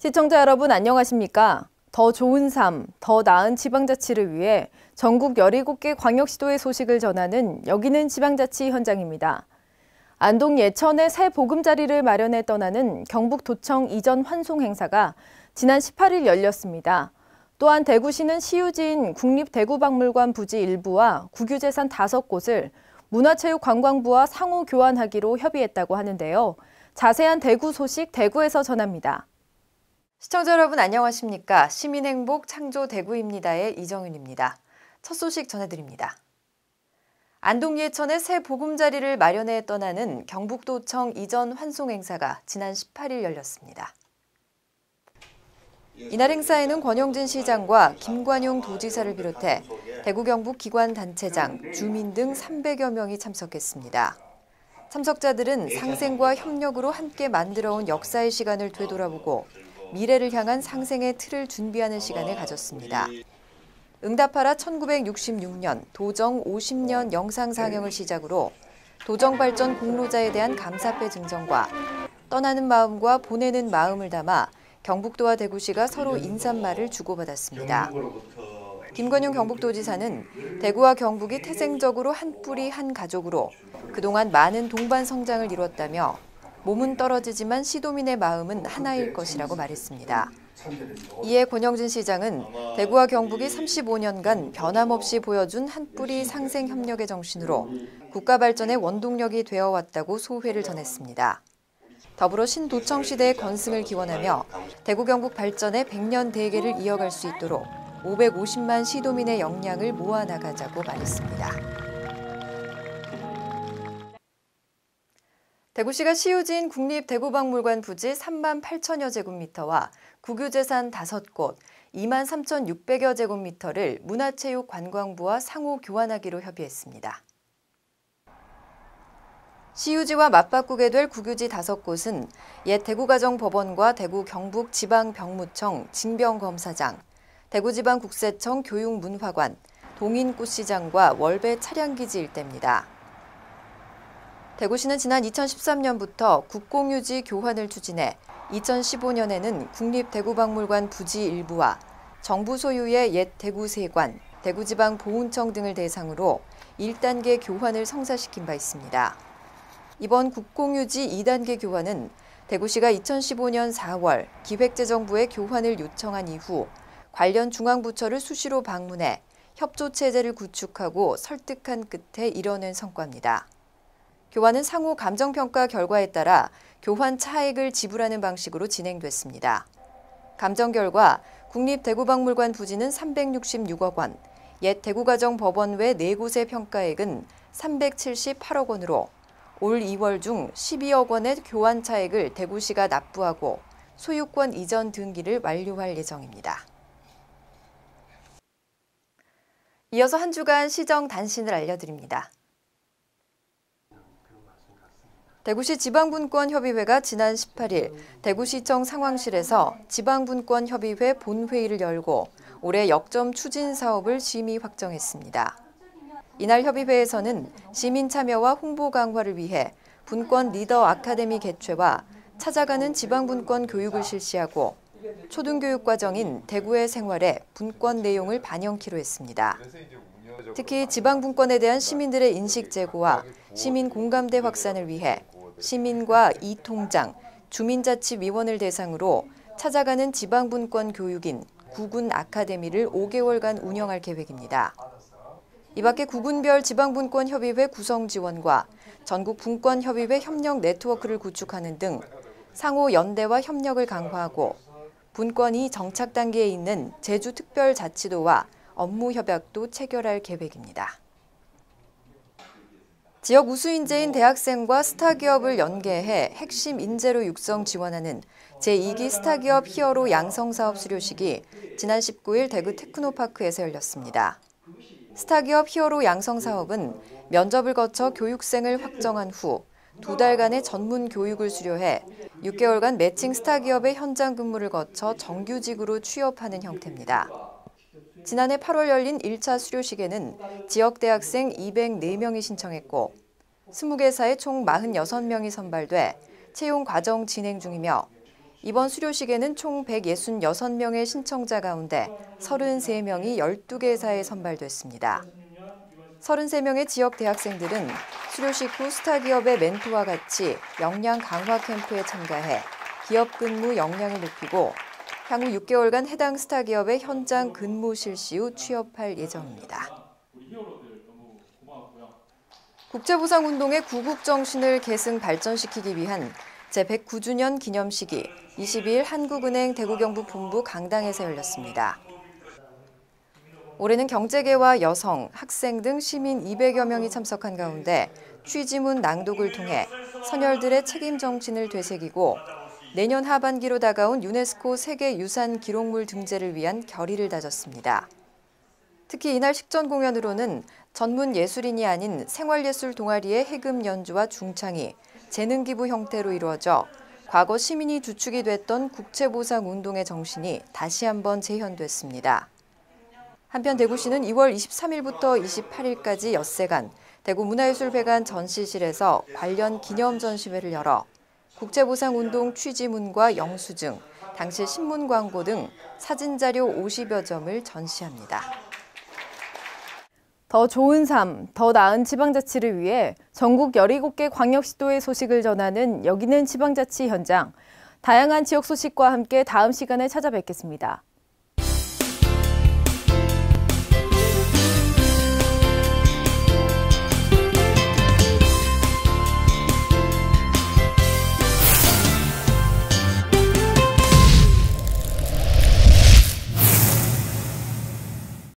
시청자 여러분 안녕하십니까? 더 좋은 삶, 더 나은 지방자치를 위해 전국 17개 광역시도의 소식을 전하는 여기는 지방자치 현장입니다. 안동 예천에 새 보금자리를 마련해 떠나는 경북도청 이전 환송 행사가 지난 18일 열렸습니다. 또한 대구시는 시유지인 국립대구박물관 부지 일부와 국유재산 5곳을 문화체육관광부와 상호 교환하기로 협의했다고 하는데요. 자세한 대구 소식 대구에서 전합니다. 시청자 여러분 안녕하십니까? 시민행복 창조 대구입니다의 이정윤입니다. 첫 소식 전해드립니다. 안동 예천에 새 보금자리를 마련해 떠나는 경북도청 이전 환송 행사가 지난 18일 열렸습니다. 이날 행사에는 권영진 시장과 김관용 도지사를 비롯해 대구 경북 기관단체장, 주민 등 300여 명이 참석했습니다. 참석자들은 상생과 협력으로 함께 만들어온 역사의 시간을 되돌아보고 미래를 향한 상생의 틀을 준비하는 시간을 가졌습니다. 응답하라 1966년 도정 50년 영상 상영을 시작으로 도정 발전 공로자에 대한 감사패 증정과 떠나는 마음과 보내는 마음을 담아 경북도와 대구시가 서로 인사말을 주고받았습니다. 김관용 경북도지사는 대구와 경북이 태생적으로 한 뿌리 한 가족으로 그동안 많은 동반 성장을 이뤘다며 몸은 떨어지지만 시도민의 마음은 하나일 것이라고 말했습니다. 이에 권영진 시장은 대구와 경북이 35년간 변함없이 보여준 한 뿌리 상생 협력의 정신으로 국가 발전의 원동력이 되어왔다고 소회를 전했습니다. 더불어 신도청 시대의 건승을 기원하며 대구 경북 발전의 100년 대계를 이어갈 수 있도록 550만 시도민의 역량을 모아나가자고 말했습니다. 대구시가 시유지인 국립대구박물관 부지 3만 8천여 제곱미터와 국유재산 5곳, 2만 3,600여 제곱미터를 문화체육관광부와 상호 교환하기로 협의했습니다. 시유지와 맞바꾸게 될 국유지 5곳은 옛 대구가정법원과 대구 경북지방병무청 징병검사장, 대구지방국세청 교육문화관, 동인꽃시장과 월배 차량기지 일대입니다. 대구시는 지난 2013년부터 국공유지 교환을 추진해 2015년에는 국립대구박물관 부지 일부와 정부 소유의 옛 대구세관, 대구지방보훈청 등을 대상으로 1단계 교환을 성사시킨 바 있습니다. 이번 국공유지 2단계 교환은 대구시가 2015년 4월 기획재정부에 교환을 요청한 이후 관련 중앙부처를 수시로 방문해 협조체제를 구축하고 설득한 끝에 이뤄낸 성과입니다. 교환은 상호 감정평가 결과에 따라 교환 차액을 지불하는 방식으로 진행됐습니다. 감정 결과 국립대구박물관 부지는 366억 원, 옛 대구가정법원 외 4곳의 평가액은 378억 원으로 올 2월 중 12억 원의 교환 차액을 대구시가 납부하고 소유권 이전 등기를 완료할 예정입니다. 이어서 한 주간 시정 단신을 알려드립니다. 대구시 지방분권협의회가 지난 18일 대구시청 상황실에서 지방분권협의회 본회의를 열고 올해 역점 추진 사업을 심의 확정했습니다. 이날 협의회에서는 시민 참여와 홍보 강화를 위해 분권 리더 아카데미 개최와 찾아가는 지방분권 교육을 실시하고 초등교육 과정인 대구의 생활에 분권 내용을 반영키로 했습니다. 특히 지방분권에 대한 시민들의 인식 제고와 시민 공감대 확산을 위해 시민과 이통장, 주민자치위원을 대상으로 찾아가는 지방분권 교육인 구군 아카데미를 5개월간 운영할 계획입니다. 이 밖에 구군별 지방분권협의회 구성 지원과 전국분권협의회 협력 네트워크를 구축하는 등 상호 연대와 협력을 강화하고 분권이 정착 단계에 있는 제주특별자치도와 업무 협약도 체결할 계획입니다. 지역 우수인재인 대학생과 스타기업을 연계해 핵심 인재로 육성 지원하는 제2기 스타기업 히어로 양성사업 수료식이 지난 19일 대구 테크노파크에서 열렸습니다. 스타기업 히어로 양성사업은 면접을 거쳐 교육생을 확정한 후 2달간의 전문 교육을 수료해 6개월간 매칭 스타기업의 현장 근무를 거쳐 정규직으로 취업하는 형태입니다. 지난해 8월 열린 1차 수료식에는 지역 대학생 204명이 신청했고 20개사에 총 46명이 선발돼 채용 과정 진행 중이며 이번 수료식에는 총 166명의 신청자 가운데 33명이 12개사에 선발됐습니다. 33명의 지역 대학생들은 수료식 후 스타기업의 멘토와 같이 역량 강화 캠프에 참가해 기업 근무 역량을 높이고 향후 6개월간 해당 스타기업의 현장 근무 실시 후 취업할 예정입니다. 국제보상운동의 구국정신을 계승 발전시키기 위한 제109주년 기념식이 22일 한국은행 대구경북본부 강당에서 열렸습니다. 올해는 경제계와 여성, 학생 등 시민 200여 명이 참석한 가운데 취지문 낭독을 통해 선열들의 책임 정신을 되새기고 내년 하반기로 다가온 유네스코 세계유산 기록물 등재를 위한 결의를 다졌습니다. 특히 이날 식전 공연으로는 전문 예술인이 아닌 생활예술 동아리의 해금 연주와 중창이 재능 기부 형태로 이루어져 과거 시민이 주축이 됐던 국제보상운동의 정신이 다시 한번 재현됐습니다. 한편 대구시는 2월 23일부터 28일까지 엿새간 대구문화예술회관 전시실에서 관련 기념 전시회를 열어 국제보상운동 취지문과 영수증, 당시 신문 광고 등 사진자료 50여 점을 전시합니다. 더 좋은 삶, 더 나은 지방자치를 위해 전국 17개 광역시도의 소식을 전하는 여기는 지방자치 현장. 다양한 지역 소식과 함께 다음 시간에 찾아뵙겠습니다.